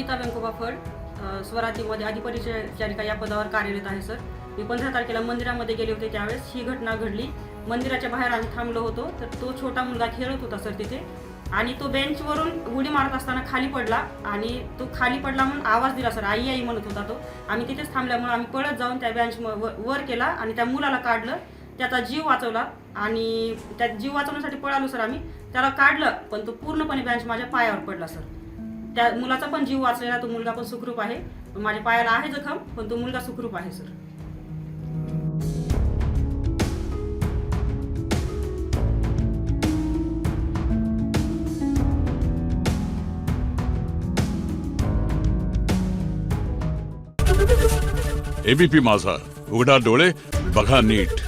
कविता व्यंकोबा फड स्वराज्यमध्ये अधिपरिचारिका या पदावर कार्यरत आहे सर. मी 15 तारखेला मंदिरामध्ये गेले होते, त्यावेळेस ही घटना घडली. मंदिराच्या बाहेर आम्ही थांबलो होतो, तर तो छोटा मुलगा खेळत होता सर तिथे, आणि तो बेंचवरून उडी मारत असताना खाली पडला, आणि तो खाली पडला म्हणून आवाज दिला सर, आई आई म्हणत होता तो. आम्ही तिथेच थांबल्यामुळे आम्ही पळत जाऊन त्या बेंच वर केला आणि त्या मुलाला काढलं, त्याचा जीव वाचवला. आणि त्या जीव वाचवण्यासाठी पळालो सर आम्ही, त्याला काढलं, पण तो पूर्णपणे बेंच माझ्या पायावर पडला सर. त्या मुलाचा पण जीव वाचलेला, तो मुलगा पण सुखरूप आहे. माझ्या पायाला आहे जखम, पण तो मुलगा सुखरूप आहे सर. एबीपी माझा, उघडा डोळे बघा नीट.